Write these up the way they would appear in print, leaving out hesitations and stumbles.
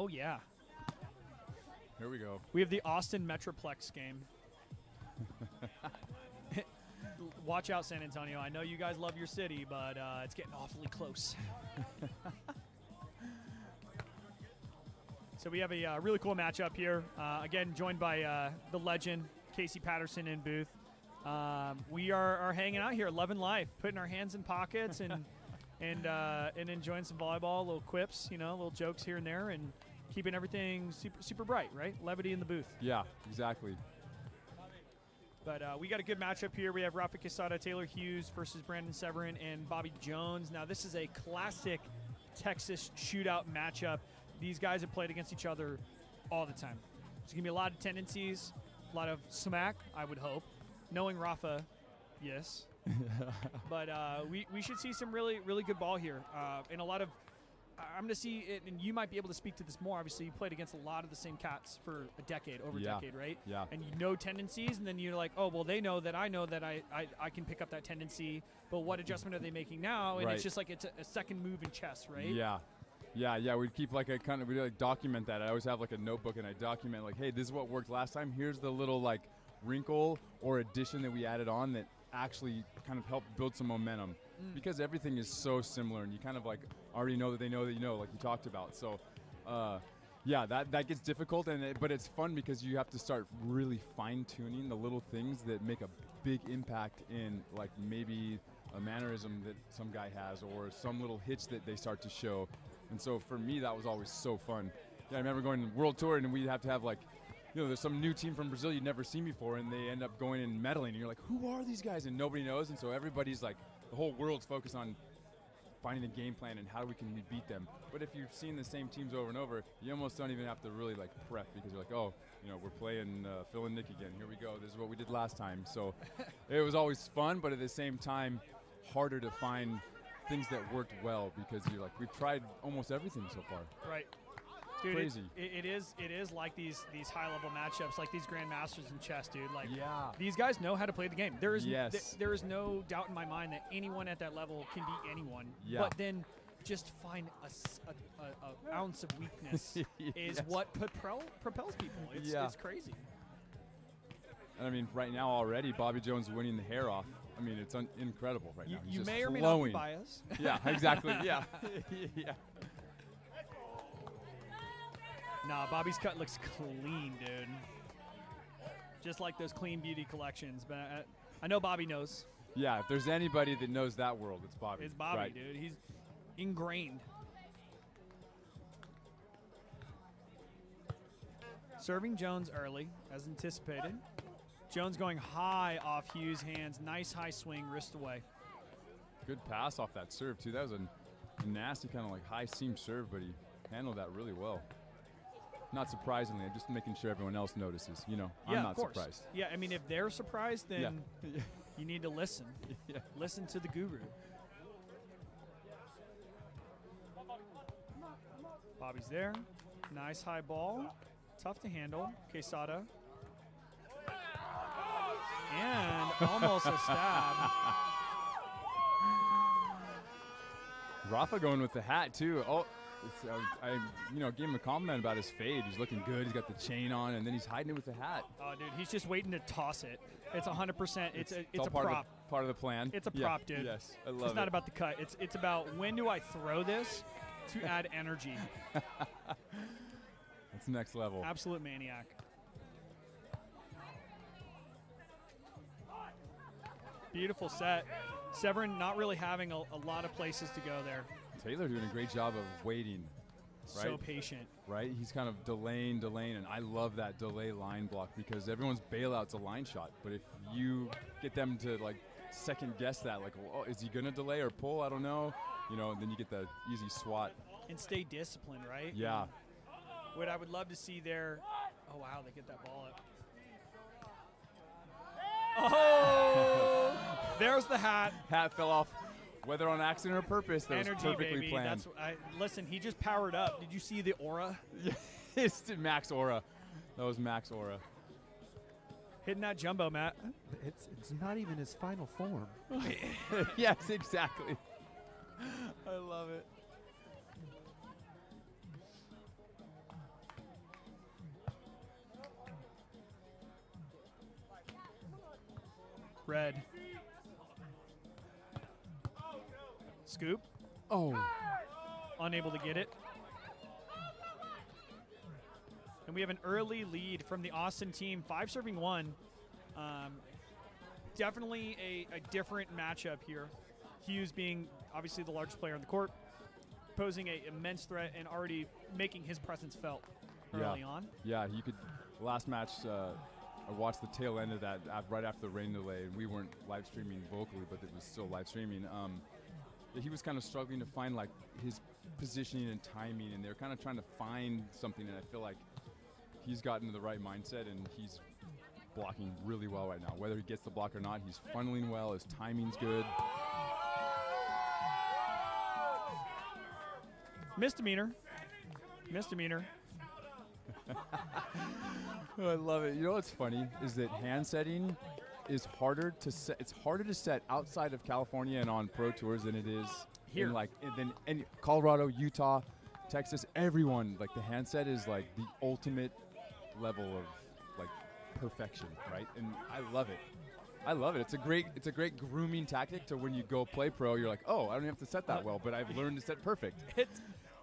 Oh, yeah. Here we go. We have the Austin Metroplex game. Watch out, San Antonio. I know you guys love your city, but it's getting awfully close. So we have a really cool matchup here. Again, joined by the legend, Casey Patterson in booth. We are hanging out here, loving life, putting our hands in pockets and enjoying some volleyball, little quips, little jokes here and there, and keeping everything super bright, right? Levity in the booth. Yeah, exactly. But we got a good matchup here. We have Rafaa Quesada, Taylor Hughes versus Brandon Severyn and Bobby Jones. Now, this is a classic Texas shootout matchup. These guys have played against each other all the time. There's going to be a lot of tendencies, a lot of smack, I would hope. Knowing Rafaa, yes. But we should see some really good ball here. And a lot of I'm going to see it, and you might be able to speak to this more. Obviously, you played against a lot of the same cats for a decade, over a decade, right? Yeah. And you know tendencies, and then you're like, oh, well, they know that I know that I can pick up that tendency, but what adjustment are they making now? And it's just like it's a second move in chess, right? Yeah. We'd keep like we'd document that. I always have like a notebook, and I document like, hey, this is what worked last time. Here's the little like wrinkle or addition that we added on that actually kind of helped build some momentum because everything is so similar, and you kind of like already know that they know that you know, like you talked about. So that gets difficult, but it's fun because you have to start really fine-tuning the little things that make a big impact in like maybe a mannerism that some guy has or some little hitch that they start to show. And so for me, that was always so fun. I remember going to World Tour, and we'd have to have like, there's some new team from Brazil you'd never seen before, and they end up going and medaling, and you're like, who are these guys? And nobody knows, and so everybody's like, the whole world's focused on finding a game plan and how can we beat them. But if you've seen the same teams over and over, you almost don't even have to really like prep because you're like, oh, we're playing Phil and Nick again. Here we go. This is what we did last time. So it was always fun, but at the same time, harder to find things that worked well because you're like, we've tried almost everything so far. Right. Dude, crazy. It is like these high level matchups, like these grandmasters in chess, dude. Like these guys know how to play the game. There is no doubt in my mind that anyone at that level can beat anyone. Yeah. But then just find a ounce of weakness is what propels people. It's crazy. And I mean, right now already, Bobby Jones winning the hair off. I mean, it's incredible right now. You may or may not be biased. Yeah, exactly. Yeah. Yeah. Nah, Bobby's cut looks clean, dude. Just like those clean beauty collections. But I know Bobby knows. Yeah, if there's anybody that knows that world, it's Bobby. It's Bobby, right. Dude. He's ingrained. Serving Jones early, as anticipated. Jones going high off Hughes' hands. Nice high swing, wrist away. Good pass off that serve, too. That was a nasty kind of like high seam serve, but he handled that really well. Not surprisingly, I'm just making sure everyone else notices. I'm not surprised. Yeah, I mean, if they're surprised, then you need to listen. Yeah. Listen to the guru. Bobby's there. Nice high ball. Tough to handle. Quesada. And almost a stab. Rafaa going with the hat, too. Oh. I gave him a compliment about his fade. He's looking good. He's got the chain on, and then he's hiding it with the hat. Oh, dude, he's just waiting to toss it. It's 100%. It's a prop. Part of the plan. It's a prop, dude. Yes, I love it. It's not about the cut. It's about when do I throw this to add energy. That's next level. Absolute maniac. Beautiful set. Severyn not really having a lot of places to go there. Taylor doing a great job of waiting. Right? So patient. Right? He's kind of delaying, and I love that delay line block because everyone's bailout's a line shot. But if you get them to, like, second guess that, like, oh, is he going to delay or pull? I don't know. And then you get the easy swat. And stay disciplined, right? Yeah. What I would love to see there. Oh, wow, they get that ball up. Oh! There's the hat. Hat fell off. Whether on accident or purpose, that energy, was perfectly baby. planned. Listen, he just powered up. Did you see the aura? It's max aura. That was max aura. Hitting that jumbo, Matt. It's not even his final form. Yes, exactly. I love it. Red. Scoop. Oh. Unable to get it. And we have an early lead from the Austin team, 5 serving 1. Definitely a different matchup here. Hughes being obviously the largest player on the court, posing an immense threat and already making his presence felt early on. Yeah, you could. Last match, I watched the tail end of that right after the rain delay, and we weren't live streaming vocally, but it was still live streaming. He was kind of struggling to find like his positioning and timing, and they're kind of trying to find something, and I feel like he's gotten to the right mindset, and he's blocking really well right now. Whether he gets the block or not, he's funneling well, his timing's good. Misdemeanor. Misdemeanor. Oh, I love it. You know what's funny is that hand setting is harder to set. It's harder to set outside of California and on pro tours than it is here. In Colorado, Utah, Texas. Everyone, like, the hand set is like the ultimate level of like perfection, right? And I love it. I love it. It's a great grooming tactic to when you go play pro. You're like, oh, I don't have to set that well, but I've learned to set perfect.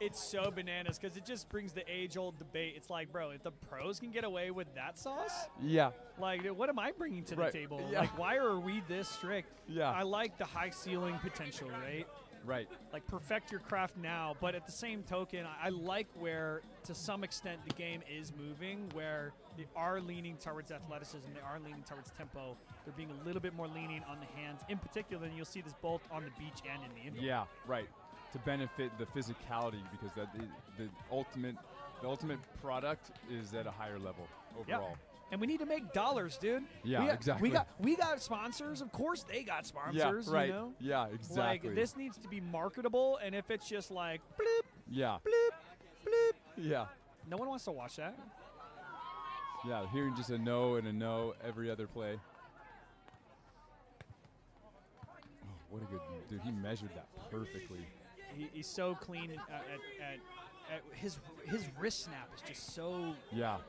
It's so bananas because it just brings the age-old debate. It's like, bro, if the pros can get away with that sauce, Yeah. like, what am I bringing to the Right. table? Yeah. Like, why are we this strict? Yeah. I like the high ceiling potential, right? Right. Like, perfect your craft now, but at the same token, I like where, to some extent, the game is moving, where they are leaning towards athleticism, they are leaning towards tempo. They're being a little bit more lenient on the hands. In particular, and you'll see this both on the beach and in the indoor. Yeah, right. To benefit the physicality, because the ultimate product is at a higher level overall. And we need to make dollars, dude. Yeah, exactly. We got sponsors. Of course, they got sponsors. Yeah, right. You know? Yeah, exactly. Like, this needs to be marketable. And if it's just like bloop, Yeah. bloop, bloop, Yeah. no one wants to watch that. Yeah. Hearing just a no and a no every other play. Oh, what a good dude! He measured that perfectly. He's so clean at his wrist snap is just so Yeah.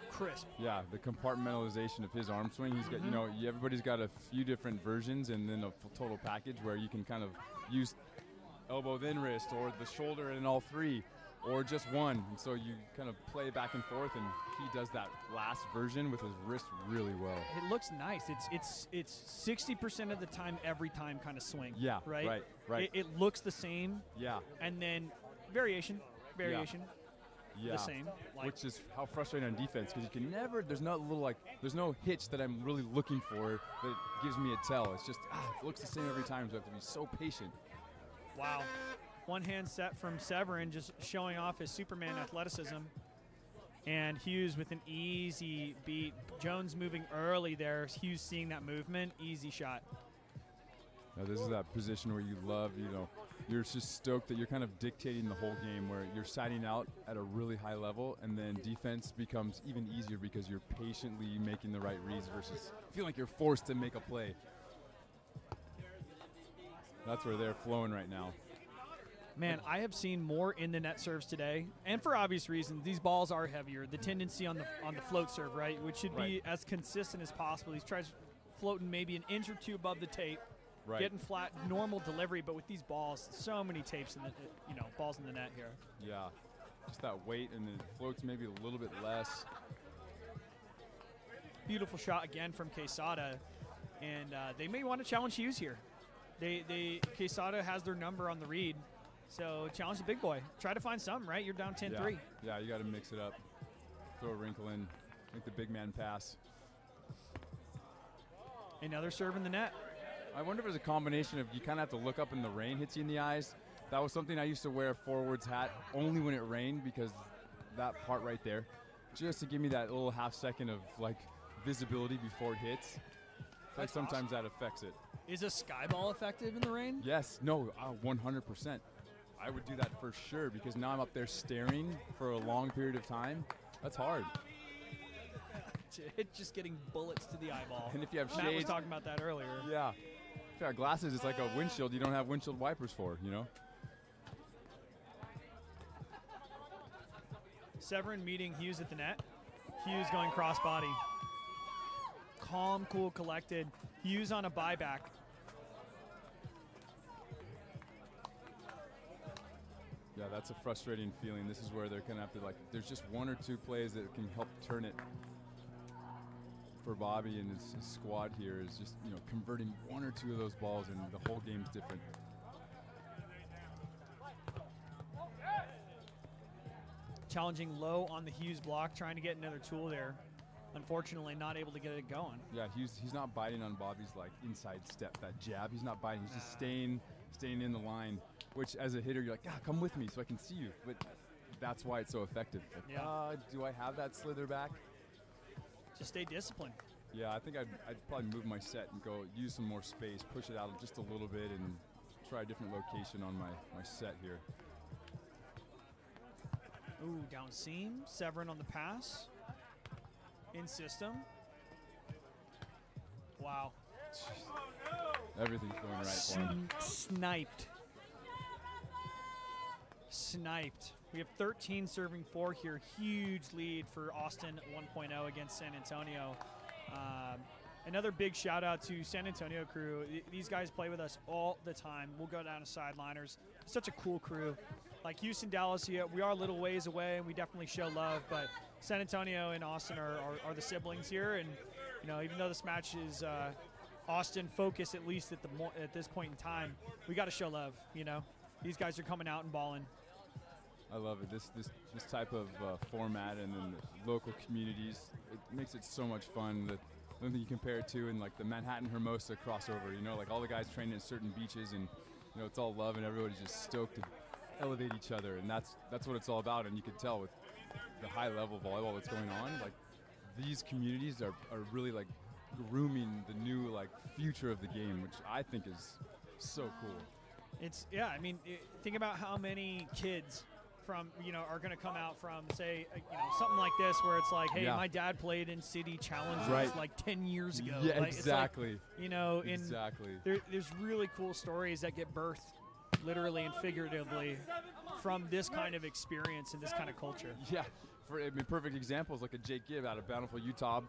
crisp. Yeah, the compartmentalization of his arm swing. He's got, you know, everybody's got a few different versions, and then a total package where you can kind of use elbow then wrist, or the shoulder and all three, or just one. And so you kind of play back and forth, and he does that last version with his wrist really well. It looks nice. It's 60% of the time, every time kind of swing. Yeah, right. right. It looks the same, Yeah, and then variation. yeah. The same. Like, Which is how frustrating on defense, because you can never. There's no hitch that I'm really looking for that gives me a tell. It's just it looks the same every time, so I have to be so patient. wow. One hand set from Severyn, just showing off his Superman athleticism. And Hughes with an easy beat. Jones moving early there. Hughes seeing that movement. Easy shot. Now, this is that position where you love, you're just stoked that you're kind of dictating the whole game, where you're siding out at a really high level, and then defense becomes even easier because you're patiently making the right reads versus feeling like you're forced to make a play. That's where they're flowing right now. Man, I have seen more in the net serves today, and for obvious reasons. These balls are heavier. The tendency on the float serve, right, which should be as consistent as possible. He tries floating maybe an inch or two above the tape, getting flat, normal delivery. But with these balls, so many tapes in the balls in the net here. Yeah, just that weight, and it floats maybe a little bit less. Beautiful shot again from Quesada, and they may want to challenge Hughes here. Quesada has their number on the read. So challenge the big boy. Try to find something, right? You're down 10-3. Yeah, you got to mix it up. Throw a wrinkle in. Make the big man pass. Another serve in the net. I wonder if it's a combination of you kind of have to look up and the rain hits you in the eyes. That was something I used to wear a forward's hat only when it rained, because that part right there, just to give me that little half second of like visibility before it hits. Like sometimes that affects it. Is a sky ball effective in the rain? Yes. No, 100%. I would do that for sure, because now I'm up there staring for a long period of time. That's hard. Just getting bullets to the eyeball. And if you have shades. Matt was talking about that earlier. Yeah. If you have glasses, it's like a windshield you don't have windshield wipers for, Severyn meeting Hughes at the net. Hughes going cross body. Calm, cool, collected. Hughes on a buyback. Yeah, that's a frustrating feeling. This is where they're going to have to, like, there's just one or two plays that can help turn it for Bobby and his squad here is just, you know, converting one or two of those balls and the whole game's different. Challenging low on the Hughes block, trying to get another tool there. Unfortunately, not able to get it going. Yeah, he's not biting on Bobby's, like, inside step, that jab. He's not biting. He's just staying in the line, which as a hitter, you're like, come with me so I can see you. But that's why it's so effective. Like, do I have that slither back? Just stay disciplined. Yeah, I think I'd probably move my set and go use some more space, push it out just a little bit, and try a different location on my set here. Ooh, down seam. Severyn on the pass. In system. Wow. Everything's going right for him. Sniped. We have 13 serving 4 here. Huge lead for Austin 1.0 against San Antonio. Another big shout out to San Antonio crew. These guys play with us all the time. We'll go down to sideliners. Such a cool crew. Like Houston, Dallas, we are a little ways away, and we definitely show love. But San Antonio and Austin are the siblings here. And, you know, even though this match is Austin focused, at least at this point in time, we got to show love, you know. These guys are coming out and balling. I love it. This type of format and then the local communities, it makes it so much fun. The only thing you compare it to in like the Manhattan Hermosa crossover, you know, like all the guys training at certain beaches and, you know, it's all love and everybody's just stoked to elevate each other, and that's what it's all about. And you can tell with the high level volleyball that's going on, like these communities are really like grooming the new like future of the game, which I think is so cool. It's, yeah, I mean, think about how many kids from, you know, are going to come out from, say, you know, something like this where it's like, hey, my dad played in city challenges like 10 years ago. Yeah, like, exactly. It's like, you know, exactly. There's really cool stories that get birthed literally and figuratively from this kind of experience and this kind of culture. Yeah, perfect examples like a Jake Gibb out of Bountiful, Utah,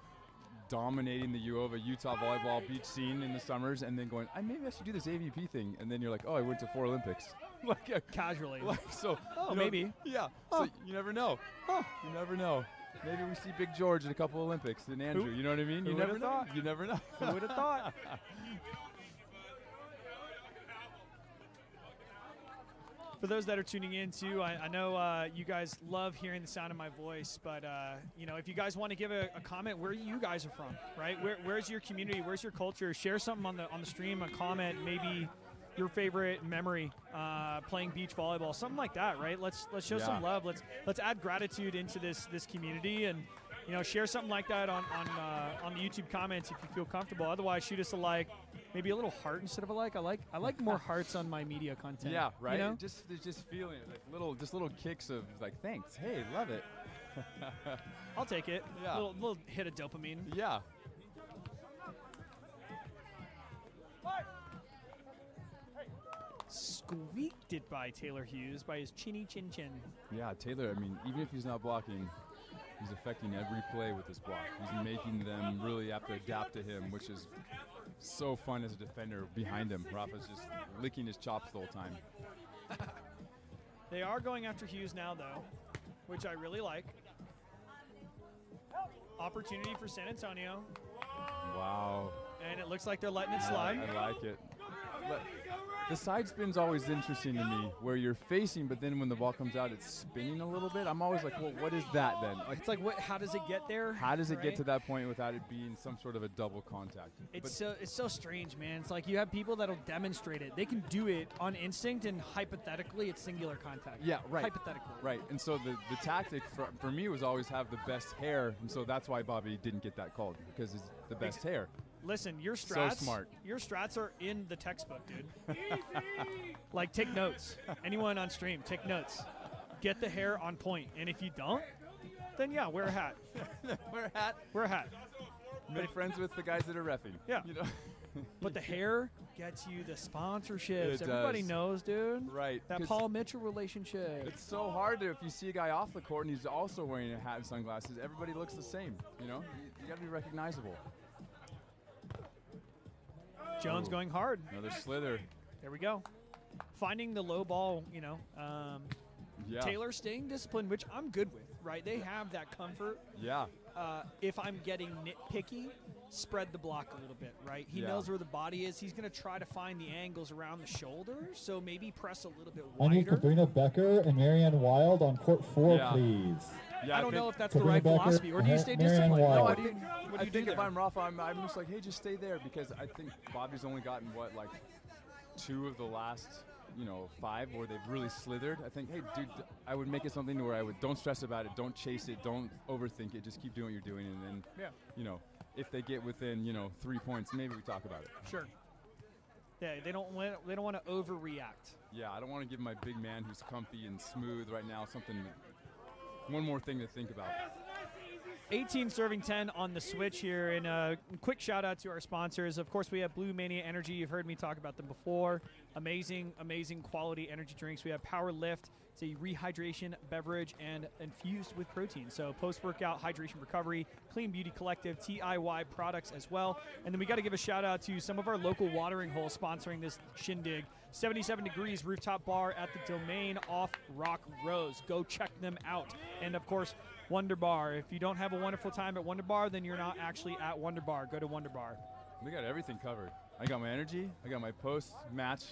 dominating the U of A Utah volleyball beach scene in the summers, and then going, maybe I should do this AVP thing, and then you're like, oh, I went to 4 Olympics. Like casually. Like, so, oh, you know, maybe. Yeah. Oh. So you never know. You never know. Maybe we see Big George at a couple Olympics and Andrew. You know what I mean? You never know. You never know. Who would have thought? For those that are tuning in too, I know you guys love hearing the sound of my voice, but you know, if you guys want to give a comment where you guys are from, right? Where's your community? Where's your culture? Share something on the stream, a comment, maybe your favorite memory playing beach volleyball, something like that, right? Let's show some love. Let's add gratitude into this community, and you know, share something like that on the YouTube comments if you feel comfortable. Otherwise, shoot us a like. Maybe a little heart instead of a like. I like more hearts on my media content. Yeah, right. You know? Just feeling it, like little kicks of like, thanks, hey, love it. I'll take it. Yeah. Little hit of dopamine. Yeah. Squeaked it by Taylor Hughes by his chinny chin chin. Yeah, Taylor. I mean, even if he's not blocking, he's affecting every play with his block. He's making them really have to adapt to him, which is so fun as a defender behind him. Rafaa's just licking his chops the whole time. They are going after Hughes now, though, which I really like. Opportunity for San Antonio. Wow. And it looks like they're letting it slide. I like it. The side spin's always interesting to me, where you're facing, but then when the ball comes out, it's spinning a little bit. I'm always like, well, what is that then? Like, it's like, how does it get there? How does it get to that point without it being some sort of a double contact? It's so strange, man. It's like you have people that'll demonstrate it. They can do it on instinct, and hypothetically, it's singular contact. Yeah, right. Hypothetically. Right. And so the tactic for me was always have the best hair, and so that's why Bobby didn't get that called, because it's the best hair. Listen, your strats, so smart. Your strats are in the textbook, dude. Like, take notes. Anyone on stream, take notes. Get the hair on point. And if you don't, then yeah, wear a hat. Wear a hat. Wear a hat. Make friends with the guys that are reffing. Yeah. You know? But the hair gets you the sponsorships. It Everybody does. Knows, dude. Right. That Paul Mitchell relationship. It's so hard if you see a guy off the court and he's also wearing a hat and sunglasses. Everybody looks the same. You know, you got to be recognizable. Jones going hard. Another slither. There we go. Finding the low ball, you know. Yeah. Taylor staying disciplined, which I'm good with, right? They have that comfort. Yeah. If I'm getting nitpicky, spread the block a little bit, right? He Yeah. knows where the body is. He's going to try to find the angles around the shoulder, so maybe press a little bit I need wider. Sabrina Becker and Marianne Wild on court 4, Yeah. please. Yeah, I don't know think- if that's the Sabrina right Becker, philosophy, or do you stay Marianne disciplined? Wild. No, What I do you, think, what I do you do think if there? I'm Rafaa, I'm just like, hey, just stay there, because I think Bobby's only gotten, what, like 2 of the last, 5 where they've really slithered. I think, hey, dude, I would make it something to where I would, don't stress about it, don't chase it, don't overthink it, just keep doing what you're doing, and then, if they get within, 3 points, maybe we talk about it. Sure. Yeah, they don't want to overreact. Yeah, I don't want to give my big man who's comfy and smooth right now one more thing to think about. 18 serving 10 on the switch here, and a quick shout out to our sponsors. Of course, we have Blue Mania Energy. You've heard me talk about them before. Amazing quality energy drinks. We have Power Lift. It's a rehydration beverage and infused with protein. So post-workout hydration recovery, Clean Beauty Collective, TIY products as well. And then we got to give a shout out to some of our local watering holes sponsoring this shindig. 77 Degrees Rooftop Bar at the Domain off Rock Rose. Go check them out. And of course, Wonder Bar. If you don't have a wonderful time at Wonder Bar, then you're not actually at Wonder Bar. Go to Wonder Bar. We got everything covered. I got my energy. I got my post-match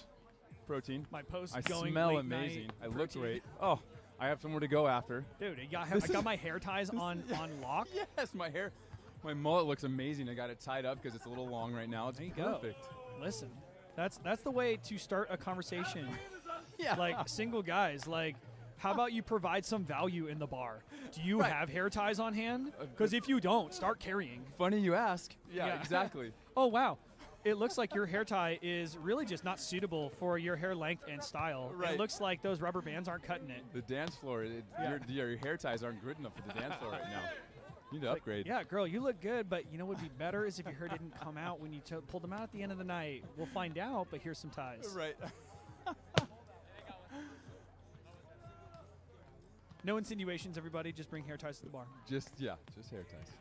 protein. My post I going smell late amazing. night I look protein. great. Oh, I have somewhere to go after. Dude, I got my hair ties on lock. Yes, my mullet looks amazing. I got it tied up because it's a little long right now. It's There you go. perfect. Listen, that's the way to start a conversation. Yeah. Like single guys, like how about you provide some value in the bar? Do you Right. have hair ties on hand? Because if you don't, start carrying. Funny you ask. Yeah, Yeah. exactly. Oh, wow. It looks like your hair tie is really just not suitable for your hair length and style. Right. It looks like those rubber bands aren't cutting it. The dance floor, Yeah. your hair ties aren't good enough for the dance floor right now. You need to upgrade. Yeah, girl, you look good, but you know what would be better is if your hair didn't come out when you pulled them out at the end of the night. We'll find out, but here's some ties. Right. No insinuations, everybody. Just bring hair ties to the bar. Just hair ties.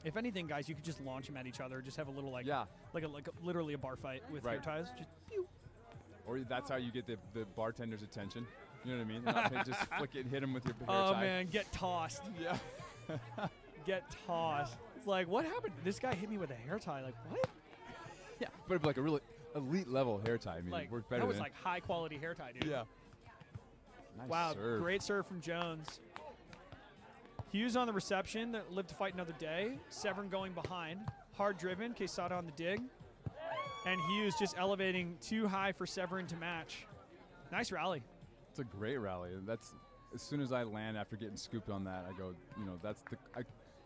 If anything, guys, you could just launch them at each other. Just have a little like a literally a bar fight with hair Right. ties. Just pew. Or that's how you get the bartender's attention. You know what I mean? They're not- just flick it and hit him with your hair Oh tie. man, get tossed. Yeah. Get tossed. It's like, what happened? This guy hit me with a hair tie. Like, what? Yeah. But it'd be like a really elite level hair tie. I mean, Like, it worked better that was than like high quality hair tie, dude. Yeah. Nice Wow, serve. great serve from Jones. Hughes on the reception that lived to fight another day. Severyn going behind. Hard driven. Quesada on the dig. And Hughes just elevating too high for Severyn to match. Nice rally. It's a great rally. And that's as soon as I land after getting scooped on that, I go, that's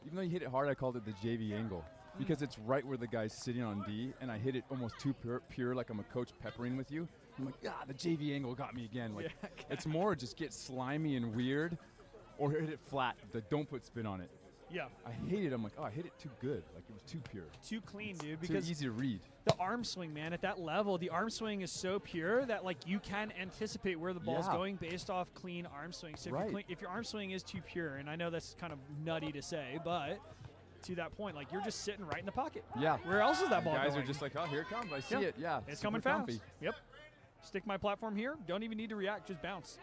even though you hit it hard, I called it the JV angle because it's right where the guy's sitting on D, and I hit it almost too pure like I'm a coach peppering with you. I'm like, the JV angle got me again. Like, Yeah. it's more just get slimy and weird, or hit it flat. Don't put spin on it. Yeah. I hate it. I'm like, I hit it too good. Like it was too pure. Too clean, dude. Too Because easy to read. the arm swing, man, at that level, the arm swing is so pure that like you can anticipate where the ball's Yeah. going based off clean arm swing. So Right. if your arm swing is too pure, and I know that's kind of nutty to say, but to that point, like you're just sitting right in the pocket. Yeah. Where else is that ball Guys going? are just like, here it comes. I see Yeah. it. Yeah. It's super coming fast. comfy. Yep. Stick my platform here. Don't even need to react. Just bounce.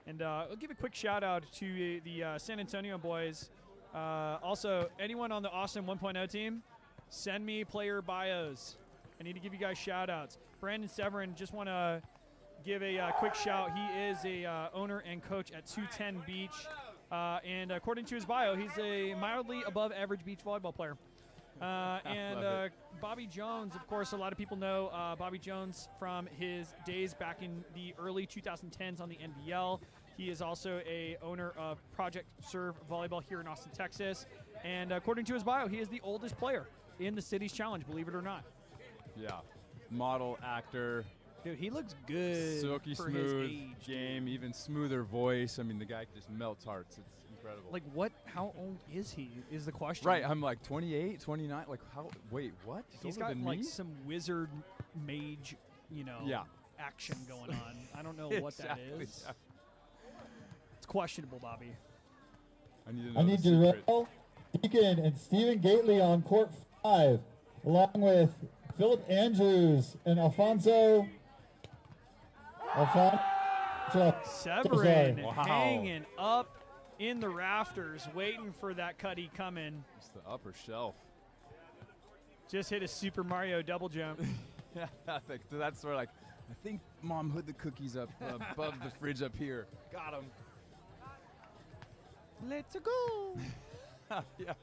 And I'll give a quick shout out to the San Antonio boys. Also, anyone on the Austin 1.0 team, send me player bios. I need to give you guys shout outs. Brandon Severyn, just want to give a quick shout. He is a owner and coach at 210 Beach. And according to his bio, he's a mildly above average beach volleyball player. And Bobby Jones, of course, a lot of people know Bobby Jones from his days back in the early 2010s on the NBL. He is also a owner of Project Serve Volleyball here in Austin, Texas. And according to his bio, he is the oldest player in the city's challenge, believe it or not. Yeah. Model, actor, Dude, he looks good silky for his smooth age. game, even smoother voice. I mean, the guy just melts hearts. It's incredible. Like, how old is he, is the question. right, I'm like 28, 29. Like, wait, what? He's older got, than like, me? some wizard mage, Yeah. action going on. I don't know what that Exactly, is. yeah. It's questionable, Bobby. I need to know I the need secret. Darrell Deacon and Stephen Gately on court 5, along with Philip Andrews and Alfonso. Severyn Wow. hanging up in the rafters, waiting for that cutty coming. It's the upper shelf. Just hit a Super Mario double jump. Yeah, that's sort of like, I think Mom hid the cookies up above the fridge up here. Got him. Let's go. Yeah.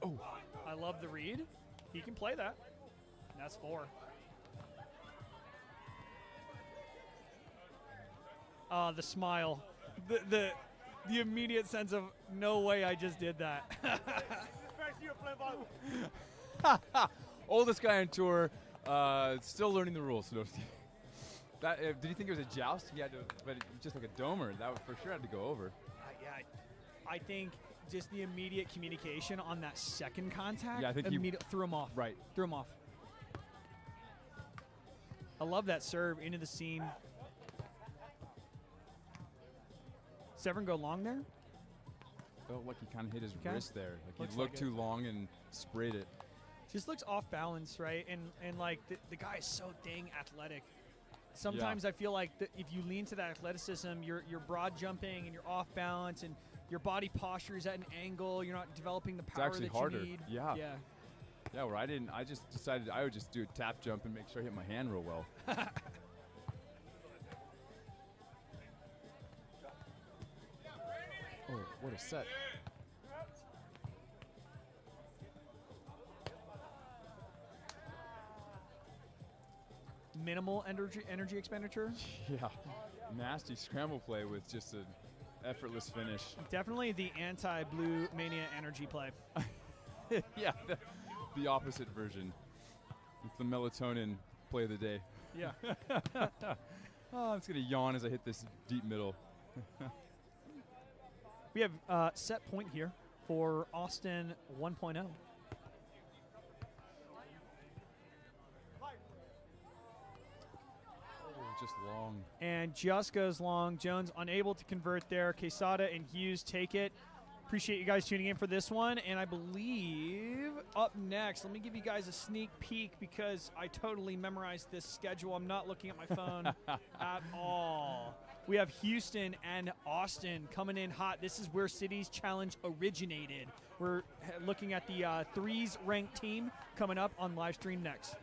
Oh, I love the read. He can play that. That's 4. The smile. The immediate sense of no way I just did that. oldest guy on tour, still learning the rules. So that, did you think it was a joust? He had to, but it, just like a domer, that would for sure had to go over. Yeah, I think just the immediate communication on that second contact. Yeah, I think he threw him off. Right. Threw him off. I love that serve into the seam. Severyn go long there. Felt like he kind of hit his Okay. wrist there. Like Looks he looked like too long and sprayed it. Just looks off balance, right? And like the guy is so dang athletic. Sometimes I feel like if you lean to that athleticism, you're broad jumping and you're off balance and your body posture is at an angle. You're not developing the power actually that harder. you need. Yeah. Yeah. Yeah, where I just decided I would just do a tap jump and make sure I hit my hand real well. Oh, what a set. Minimal energy expenditure. Yeah, nasty scramble play with just an effortless finish. Definitely the anti-Blue Mania energy play. Yeah, the opposite version. It's the melatonin play of the day. Yeah. Oh, I'm just going to yawn as I hit this deep middle. We have set point here for Austin 1.0. Just long. And just goes long. Jones unable to convert there. Quesada and Hughes take it. Appreciate you guys tuning in for this one. And I believe up next, let me give you guys a sneak peek because I totally memorized this schedule. I'm not looking at my phone at all. We have Houston and Austin coming in hot. This is where Cities Challenge originated. We're looking at the threes ranked team coming up on live stream next.